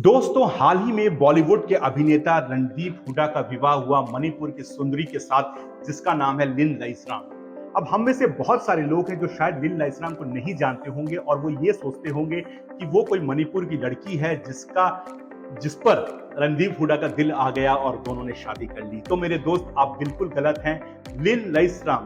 दोस्तों, हाल ही में बॉलीवुड के अभिनेता रणदीप हुड्डा का विवाह हुआ मणिपुर की सुंदरी के साथ, जिसका नाम है लिन लइसराम। अब हम में से बहुत सारे लोग हैं जो शायद लिन लइसराम को नहीं जानते होंगे और वो ये सोचते होंगे कि वो कोई मणिपुर की लड़की है जिस पर रणदीप हुड्डा का दिल आ गया और दोनों ने शादी कर ली। तो मेरे दोस्त, आप बिल्कुल गलत हैं। लिन लइसराम,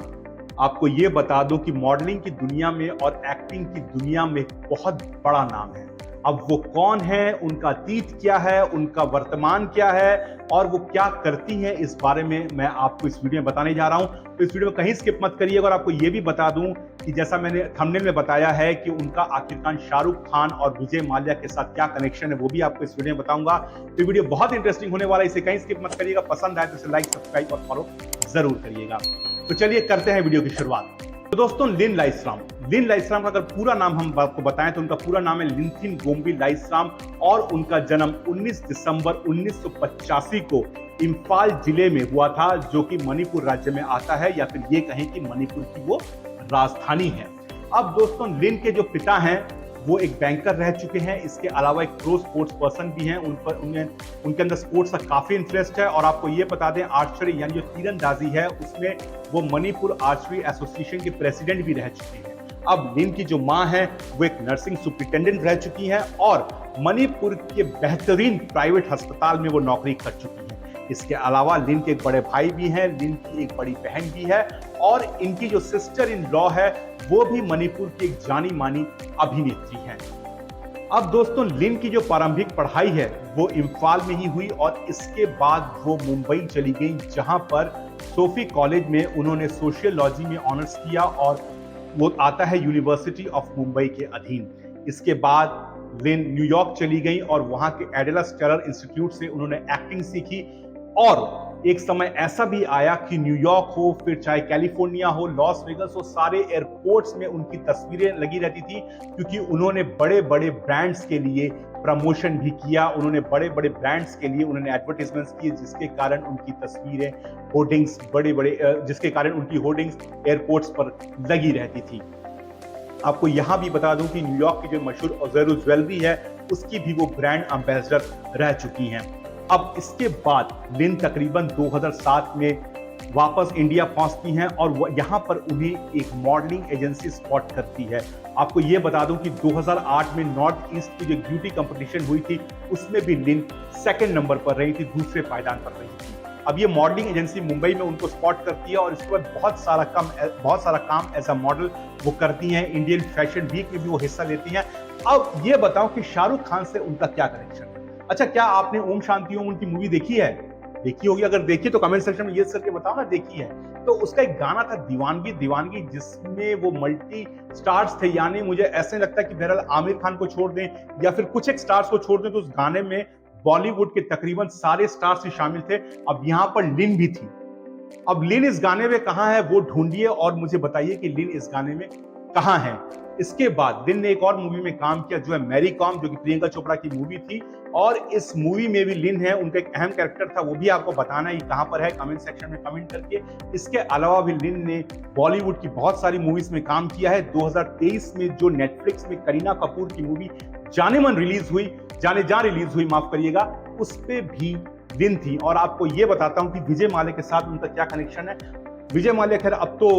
आपको ये बता दूं कि मॉडलिंग की दुनिया में और एक्टिंग की दुनिया में बहुत बड़ा नाम है। अब वो कौन है, उनका अतीत क्या है, उनका वर्तमान क्या है और वो क्या करती हैं, इस बारे में मैं आपको इस वीडियो में बताने जा रहा हूं। तो इस वीडियो में कहीं स्किप मत करिएगा। और आपको ये भी बता दूं कि जैसा मैंने थंबनेल में बताया है कि उनका आखिरकार शाहरुख खान और विजय माल्या के साथ क्या कनेक्शन है, वो भी आपको इस वीडियो में बताऊंगा। तो वीडियो बहुत इंटरेस्टिंग होने वाला है, इसे कहीं स्किप मत करिएगा। पसंद आए तो इसे लाइक, सब्सक्राइब और फॉलो जरूर करिएगा। तो चलिए करते हैं वीडियो की शुरुआत। तो दोस्तों, लिन लइसराम का अगर पूरा नाम हम आपको बताएं तो उनका पूरा नाम है लिनथिन गोम्बी लइसराम और उनका जन्म 19 दिसंबर 1985 को इम्फाल जिले में हुआ था, जो कि मणिपुर राज्य में आता है, या फिर ये कहें कि मणिपुर की वो राजधानी है। अब दोस्तों, लिन के जो पिता हैं वो एक बैंकर रह चुके हैं। इसके अलावा एक प्रो स्पोर्ट्स पर्सन भी हैं। उनके अंदर स्पोर्ट्स का काफी इंटरेस्ट है। और आपको ये बता दें, आर्चरी यानी जो तीरंदाजी है उसमें वो मणिपुर आर्चरी एसोसिएशन के प्रेसिडेंट भी रह चुके हैं। अब लिन की जो मां है वो एक नर्सिंग सुपरिटेंडेंट रह चुकी हैं और मणिपुर के बेहतरीन प्राइवेट अस्पताल में वो नौकरी कर चुकी हैं। इसके अलावा लिन के एक बड़े भाई भी हैं, लिन की एक बड़ी बहन भी है और इनकी जो सिस्टर इन लॉ है वो भी मणिपुर की एक जानी मानी अभिनेत्री हैं। अब दोस्तों, लिन की जो प्रारंभिक पढ़ाई है वो इम्फाल में ही हुई और इसके बाद वो मुंबई चली गई, जहां पर सोफी कॉलेज में उन्होंने सोशियोलॉजी में ऑनर्स किया और वो आता है यूनिवर्सिटी ऑफ मुंबई के अधीन। इसके बाद लिन न्यूयॉर्क चली गई और वहां के एडलस टेलर इंस्टीट्यूट से उन्होंने एक्टिंग सीखी। और एक समय ऐसा भी आया कि न्यूयॉर्क हो, फिर चाहे कैलिफोर्निया हो, लॉस वेगस हो, सारे एयरपोर्ट्स में उनकी तस्वीरें लगी रहती थी, क्योंकि उन्होंने बड़े बड़े ब्रांड्स के लिए प्रमोशन भी किया। उन्होंने बड़े बड़े ब्रांड्स के लिए उन्होंने एडवर्टाइजमेंट्स किए, जिसके कारण उनकी तस्वीरें होर्डिंग्स जिसके कारण उनकी होर्डिंग्स एयरपोर्ट्स पर लगी रहती थी। आपको यहां भी बता दूं कि न्यूयॉर्क की जो मशहूर ओज़ेरो ज्वेलरी है उसकी भी वो ब्रांड एम्बेसडर रह चुकी हैं। अब इसके बाद लिन तकरीबन 2007 में वापस इंडिया पहुंचती हैं और यहां पर उन्हें एक मॉडलिंग एजेंसी स्पॉट करती है। आपको यह बता दूं कि 2008 में नॉर्थ ईस्ट की जो ब्यूटी कंपटीशन हुई थी उसमें भी लिन सेकंड नंबर पर रही थी, दूसरे पायदान पर रही थी। अब ये मॉडलिंग एजेंसी मुंबई में उनको स्पॉट करती है और इसके बाद बहुत सारा काम एज अ मॉडल वो करती हैं। इंडियन फैशन वीक में भी वो हिस्सा लेती हैं। अब ये बताओ कि शाहरुख खान से उनका क्या कनेक्शन है। अच्छा, क्या आपने ओम शांति ओम उनकी मूवी देखी है? देखी होगी। अगर देखी तो कमेंट सेक्शन में ये करके बताओ ना देखी है। तो उसका एक गाना था दीवानगी, जिसमें वो मल्टी स्टार्स थे। यानी मुझे ऐसे लगता है कि बहरहाल आमिर खान को छोड़ दें या फिर कुछ एक स्टार्स को छोड़ दें तो उस गाने में बॉलीवुड के तकरीबन सारे स्टार्स ही शामिल थे। अब यहां पर लिन भी थी। अब लिन इस गाने में कहां है वो ढूंढिए और मुझे बताइए कि लिन इस गाने में कहां है। इसके बाद लिन ने एक और मूवी में काम किया जो है मैरी कॉम, जो कि प्रियंका चोपड़ा की मूवी थी और इस मूवी में भी लिन है। उनका एक अहम कैरेक्टर था, वो भी आपको बताना है कहां पर है, कमेंट सेक्शन में कमेंट करके। इसके अलावा भी लिन ने बॉलीवुड की बहुत सारी मूवीज में काम किया है। 2023 में जो नेटफ्लिक्स में करीना कपूर की मूवी जानेमन रिलीज हुई, माफ करिएगा, उस पे भी लिन थी। और आपको ये बताता हूं कि विजय माल्या के साथ उनका क्या कनेक्शन है। विजय माल्या खैर अब तो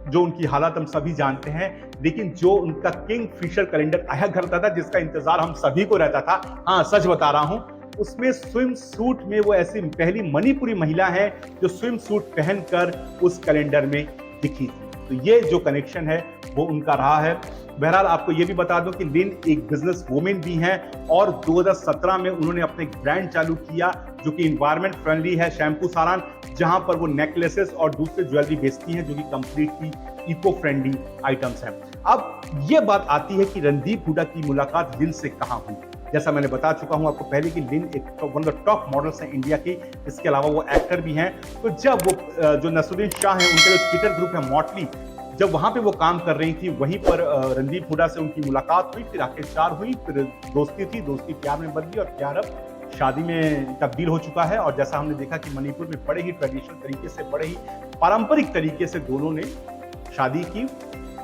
जो उनकी हालत हम सभी जानते हैं, लेकिन जो उनका किंग फिशर कैलेंडर आया करता था जिसका इंतजार हम सभी को रहता था, हाँ सच बता रहा हूं, उसमें स्विम सूट में वो ऐसी पहली मणिपुरी महिला है जो स्विम सूट पहनकर उस कैलेंडर में दिखी थी। तो ये जो कनेक्शन है वो उनका रहा है। बहरहाल आपको ये भी बता दूं कि लिन एक बिजनेस वुमेन भी हैं और 2017 में उन्होंने अपने एक ब्रांड चालू किया जो कि इन्वायरमेंट फ्रेंडली है, शैम्पू सारान, जहां पर वो नेकलेसेस और दूसरे ज्वेलरी बेचती हैं जो कि कंप्लीटली इको फ्रेंडली आइटम्स हैं। अब ये बात आती है कि रणदीप हुड्डा की मुलाकात लिन से कहां हुई। जैसा मैंने बता चुका हूं आपको पहले कि लिन एक one of the top models हैं इंडिया की। इसके अलावा वो एक्टर भी हैं। तो जब वो जो नसरुद्दीन शाह हैं, उनका जो ट्विटर ग्रुप है मॉटली, जब वहां पे वो काम कर रही थी, वहीं पर रणदीप हुड्डा से उनकी मुलाकात हुई, फिर आखिरकार हुई, फिर दोस्ती प्यार में बदली और प्यार अब शादी में तब्दील हो चुका है। और जैसा हमने देखा कि मणिपुर में बड़े ही ट्रेडिशनल तरीके से, बड़े ही पारंपरिक तरीके से दोनों ने शादी की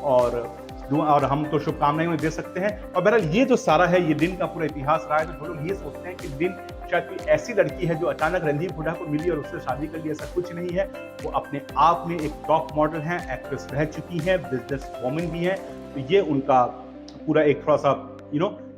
और और हम तो शुभकामनाएं उन्हें दे सकते हैं। और बहरहाल ये जो सारा है, ये लिन का पूरा इतिहास रहा है। तो जो लोग ये सोचते हैं कि लिन शायद कोई ऐसी लड़की है जो अचानक रणदीप हुड्डा को मिली और उससे शादी कर ली, ऐसा कुछ नहीं है। वो अपने आप में एक टॉप मॉडल हैं, एक्ट्रेस रह चुकी हैं, बिजनेस वोमन भी हैं। तो ये उनका पूरा एक थोड़ा सा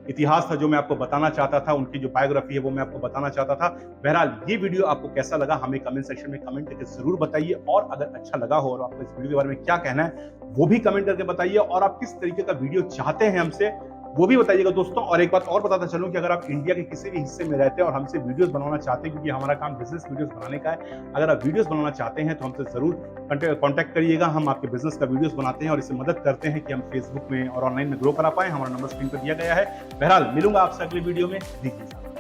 इतिहास था जो मैं आपको बताना चाहता था। उनकी जो बायोग्राफी है वो मैं आपको बताना चाहता था। बहरहाल ये वीडियो आपको कैसा लगा हमें कमेंट सेक्शन में कमेंट करके जरूर बताइए, और अगर अच्छा लगा हो और आपको इस वीडियो के बारे में क्या कहना है वो भी कमेंट करके बताइए, और आप किस तरीके का वीडियो चाहते हैं हमसे वो भी बताइएगा दोस्तों। और एक बात और बताता चलूं कि अगर आप इंडिया के किसी भी हिस्से में रहते हैं और हमसे वीडियोस बनाना चाहते हैं, क्योंकि हमारा काम बिजनेस वीडियोस बनाने का है, अगर आप वीडियोस बनाना चाहते हैं तो हमसे जरूर कांटेक्ट करिएगा। हम आपके बिजनेस का वीडियोस बनाते हैं और इससे मदद करते हैं कि हम फेसबुक में और ऑनलाइन में ग्रो करा पाए। हमारा नंबर स्क्रीन पर दिया गया है। बहरहाल मिलूंगा आपसे अगले वीडियो में। दीजिए।